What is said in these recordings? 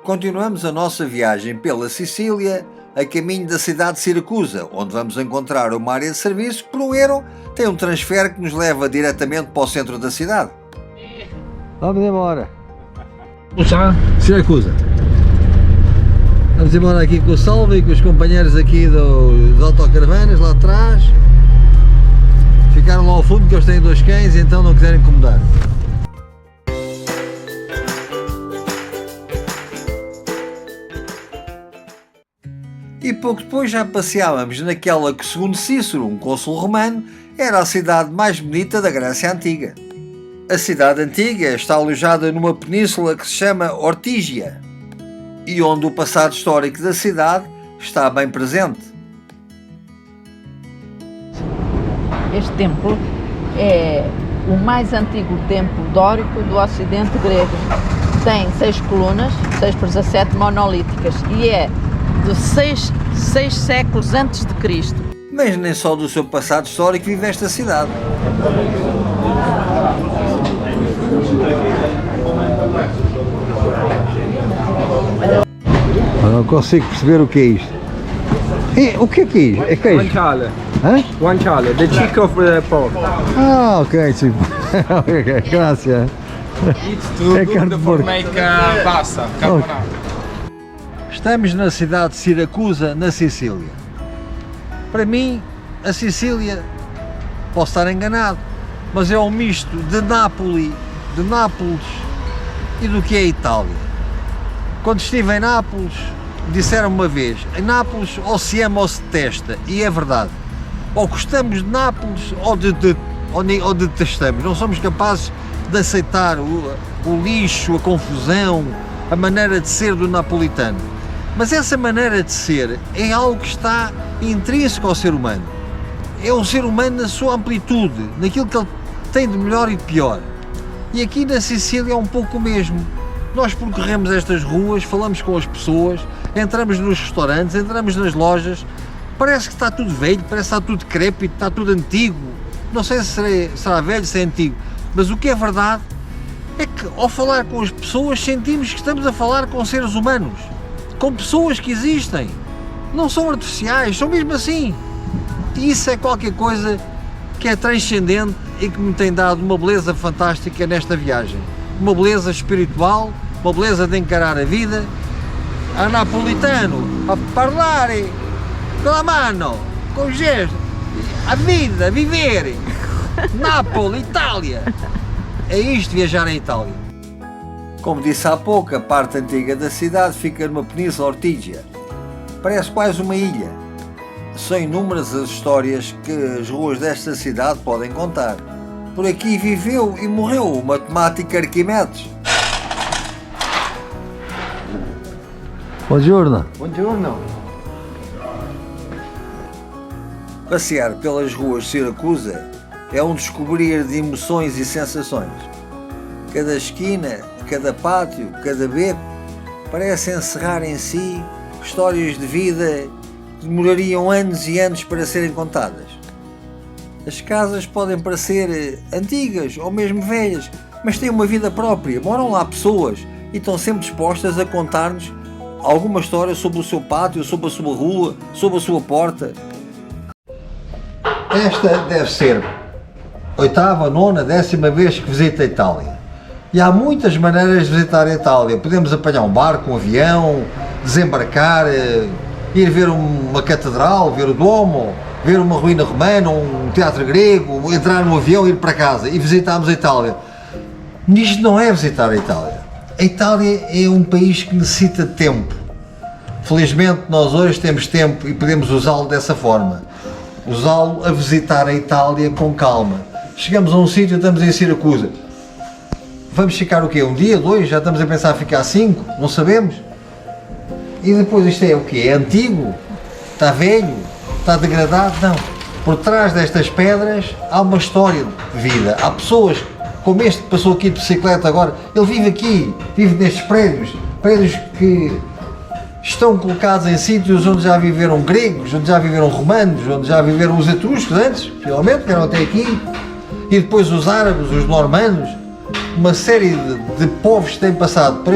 Continuamos a nossa viagem pela Sicília, a caminho da cidade de Siracusa, onde vamos encontrar uma área de serviço que, por um euro, tem um transfer que nos leva diretamente para o centro da cidade. Vamos embora. Siracusa. Vamos embora aqui com o Salve e com os companheiros aqui das autocaravanas lá atrás. Ficaram lá ao fundo que eles têm 2 cães e então não quiserem incomodar. E pouco depois já passeávamos naquela que, segundo Cícero, um cônsul romano, era a cidade mais bonita da Grécia Antiga. A cidade antiga está alojada numa península que se chama Ortígia e onde o passado histórico da cidade está bem presente. Este templo é o mais antigo templo dórico do ocidente grego. Tem 6 colunas, 6x17 monolíticas e é de 6 séculos antes de Cristo. Mas nem só do seu passado histórico vive esta cidade. Eu não consigo perceber o que é isto. O que é isto? É que é isto? Guanciale. Hã? Guanciale, the cheek of the pork. Ah, ok, tipo. Ok, graças. It's too I good can't for work. make pasta, carbonara. Estamos na cidade de Siracusa, na Sicília. Para mim, a Sicília, posso estar enganado, mas é um misto de Nápoles e do que é a Itália. Quando estive em Nápoles, disseram-me uma vez, em Nápoles ou se ama ou se detesta, e é verdade. Ou gostamos de Nápoles ou detestamos, não somos capazes de aceitar o lixo, a confusão, a maneira de ser do napolitano. Mas essa maneira de ser é algo que está intrínseco ao ser humano. É o ser humano na sua amplitude, naquilo que ele tem de melhor e de pior. E aqui na Sicília é um pouco o mesmo. Nós percorremos estas ruas, falamos com as pessoas, entramos nos restaurantes, entramos nas lojas, parece que está tudo velho, parece que está tudo decrépito, está tudo antigo. Não sei se será velho, se é antigo, mas o que é verdade é que ao falar com as pessoas sentimos que estamos a falar com seres humanos, com pessoas que existem, não são artificiais, são mesmo assim. E isso é qualquer coisa que é transcendente e que me tem dado uma beleza fantástica nesta viagem. Uma beleza espiritual, uma beleza de encarar a vida. A napolitano, a parlare com a mano, com o gesto, a vida, viver. Nápoles, Itália. É isto, viajar em Itália. Como disse há pouco, a parte antiga da cidade fica numa península Ortígia. Parece quase uma ilha. São inúmeras as histórias que as ruas desta cidade podem contar. Por aqui viveu e morreu o matemático Arquimedes. Buongiorno. Buongiorno. Passear pelas ruas de Siracusa é um descobrir de emoções e sensações. Cada esquina, cada pátio, cada beco parece encerrar em si histórias de vida que demorariam anos e anos para serem contadas. As casas podem parecer antigas ou mesmo velhas, mas têm uma vida própria, moram lá pessoas e estão sempre dispostas a contar-nos alguma história sobre o seu pátio, sobre a sua rua, sobre a sua porta. Esta deve ser a 8ª, 9ª, 10ª vez que visito a Itália. E há muitas maneiras de visitar a Itália. Podemos apanhar um barco, um avião, desembarcar, ir ver uma catedral, ver o Duomo, ver uma ruína romana, um teatro grego, entrar no avião e ir para casa e visitarmos a Itália. Isto não é visitar a Itália. A Itália é um país que necessita de tempo. Felizmente nós hoje temos tempo e podemos usá-lo dessa forma. Usá-lo a visitar a Itália com calma. Chegamos a um sítio, estamos em Siracusa. Vamos ficar o quê? Um dia, 2? Já estamos a pensar em ficar 5? Não sabemos. E depois isto é o quê? É antigo? Está velho? Está degradado? Não. Por trás destas pedras há uma história de vida. Há pessoas, como este que passou aqui de bicicleta agora, ele vive aqui, vive nestes prédios que estão colocados em sítios onde já viveram gregos, onde já viveram romanos, onde já viveram os etruscos antes, finalmente, vieram até aqui, e depois os árabes, os normandos, uma série de povos que têm passado por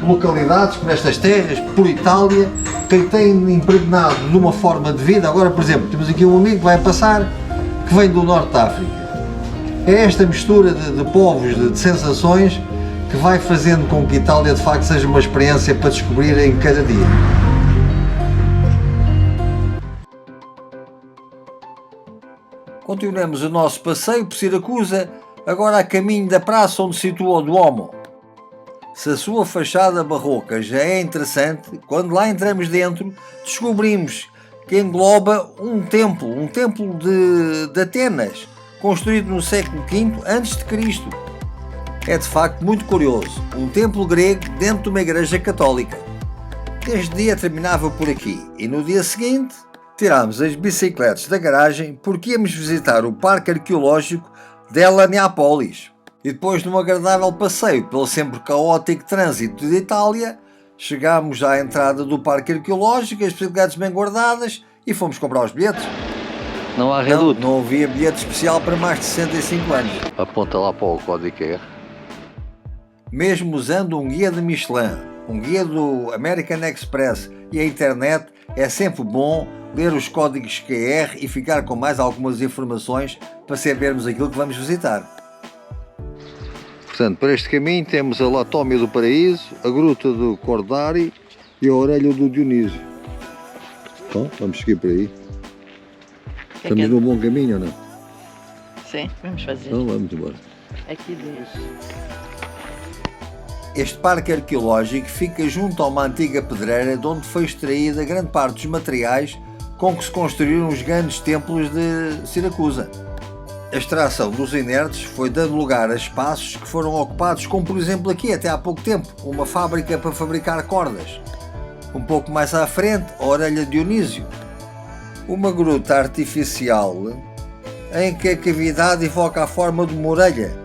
localidades, por estas terras, por Itália, que têm impregnado de uma forma de vida. Agora, por exemplo, temos aqui um amigo que vai passar, que vem do Norte da África. É esta mistura de povos, de sensações, que vai fazendo com que Itália de facto seja uma experiência para descobrir em cada dia. Continuamos o nosso passeio por Siracusa, agora a caminho da praça onde se situa o Duomo. Se a sua fachada barroca já é interessante, quando lá entramos dentro, descobrimos que engloba um templo de Atenas, construído no século V a.C. É de facto muito curioso, um templo grego dentro de uma igreja católica. Este dia terminava por aqui e no dia seguinte tirámos as bicicletas da garagem porque íamos visitar o Parque Arqueológico della Neapolis. E depois de um agradável passeio pelo sempre caótico trânsito de Itália, chegámos à entrada do Parque Arqueológico, as bicicletas bem guardadas e fomos comprar os bilhetes. Não há reduto. Não havia bilhete especial para mais de 65 anos. Aponta lá para o código QR. Mesmo usando um guia de Michelin, um guia do American Express e a internet, é sempre bom ler os códigos QR e ficar com mais algumas informações para sabermos aquilo que vamos visitar. Portanto, para este caminho temos a Latómia do Paraíso, a Gruta do Cordari e a Orelha do Dionísio. Bom, vamos seguir por aí. Estamos num bom caminho ou não? Sim, vamos fazer. Então vamos embora. Aqui diz. Este parque arqueológico fica junto a uma antiga pedreira de onde foi extraída grande parte dos materiais com que se construíram os grandes templos de Siracusa. A extração dos inertes foi dando lugar a espaços que foram ocupados, como por exemplo aqui, até há pouco tempo, uma fábrica para fabricar cordas. Um pouco mais à frente, a Orelha de Dionísio, uma gruta artificial em que a cavidade evoca a forma de uma orelha.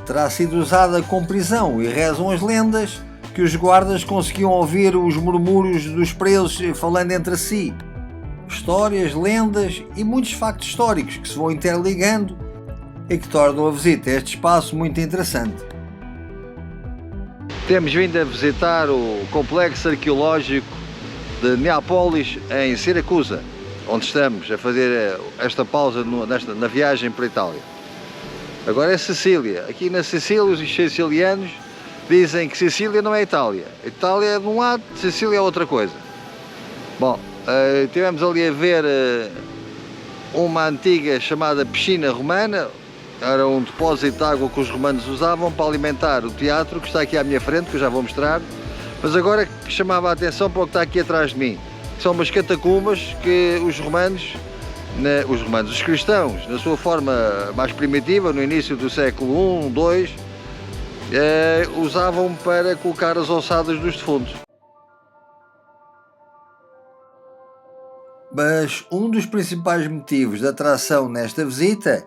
Terá sido usada como prisão e rezam as lendas que os guardas conseguiam ouvir os murmúrios dos presos falando entre si. Histórias, lendas e muitos factos históricos que se vão interligando e que tornam a visita a este espaço muito interessante. Temos vindo a visitar o complexo arqueológico de Neapolis em Siracusa, onde estamos a fazer esta pausa na viagem para a Itália. Agora é Sicília. Aqui na Sicília os sicilianos dizem que Sicília não é Itália. Itália é de um lado, Sicília é outra coisa. Bom, tivemos ali a ver uma antiga chamada piscina romana. Era um depósito de água que os romanos usavam para alimentar o teatro, que está aqui à minha frente, que eu já vou mostrar. Mas agora que chamava a atenção para o que está aqui atrás de mim. São umas catacumbas que os cristãos, na sua forma mais primitiva, no início do século I, II, usavam para colocar as ossadas dos defuntos. Mas um dos principais motivos de atração nesta visita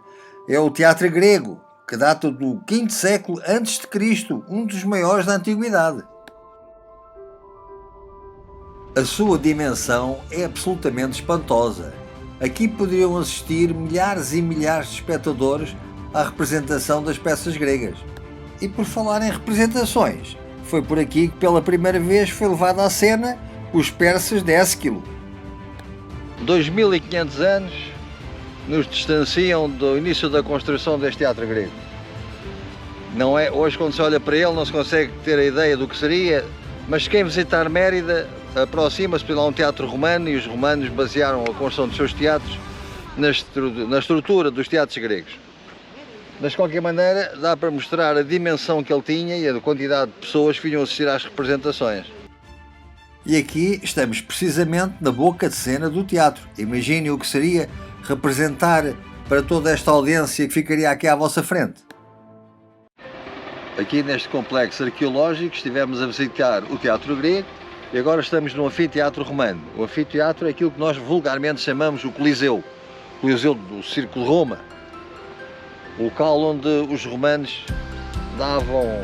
é o teatro grego, que data do V século a.C., um dos maiores da antiguidade. A sua dimensão é absolutamente espantosa. Aqui poderiam assistir milhares e milhares de espectadores à representação das peças gregas. E por falar em representações, foi por aqui que pela primeira vez foi levado à cena os persas de Ésquilo. 2500 anos nos distanciam do início da construção deste teatro grego. Não é, hoje quando se olha para ele não se consegue ter a ideia do que seria, mas quem visitar Mérida aproxima-se para lá um teatro romano e os romanos basearam a construção dos seus teatros na estrutura dos teatros gregos. Mas de qualquer maneira dá para mostrar a dimensão que ele tinha e a quantidade de pessoas que vinham assistir às representações. E aqui estamos precisamente na boca de cena do teatro. Imaginem o que seria representar para toda esta audiência que ficaria aqui à vossa frente. Aqui neste complexo arqueológico estivemos a visitar o teatro grego e agora estamos no anfiteatro romano. O anfiteatro é aquilo que nós vulgarmente chamamos o Coliseu do Círculo de Roma, o local onde os romanos davam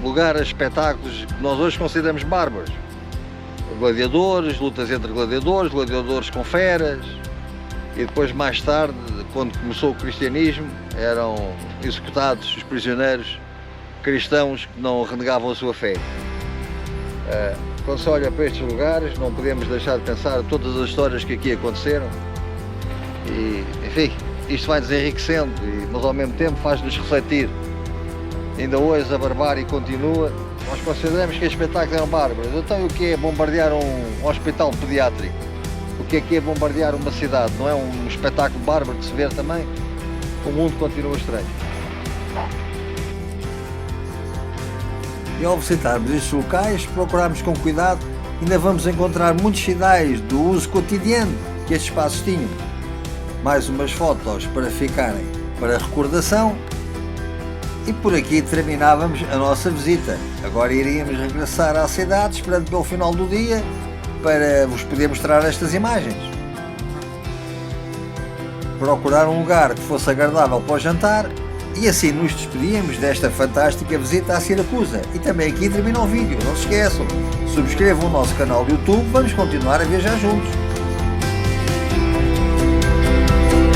lugar a espetáculos que nós hoje consideramos bárbaros. Gladiadores, lutas entre gladiadores com feras, e depois mais tarde, quando começou o cristianismo, eram executados os prisioneiros cristãos que não renegavam a sua fé. Quando se olha para estes lugares, não podemos deixar de pensar todas as histórias que aqui aconteceram e, enfim, isto vai-nos enriquecendo, mas ao mesmo tempo faz-nos refletir. Ainda hoje a barbárie continua, nós consideramos que estes espetáculos eram bárbaros. Então o que é bombardear um hospital pediátrico? O que é bombardear uma cidade? Não é um espetáculo bárbaro de se ver também? O mundo continua estranho. E ao visitarmos estes locais, procurarmos com cuidado, ainda vamos encontrar muitos sinais do uso cotidiano que estes espaços tinham. Mais umas fotos para ficarem para recordação. E por aqui terminávamos a nossa visita. Agora iríamos regressar à cidade, esperando pelo final do dia, para vos poder mostrar estas imagens. Procurar um lugar que fosse agradável para o jantar e assim nos despedíamos desta fantástica visita à Siracusa. E também aqui termina o vídeo. Não se esqueçam, subscrevam o nosso canal do YouTube, vamos continuar a viajar juntos.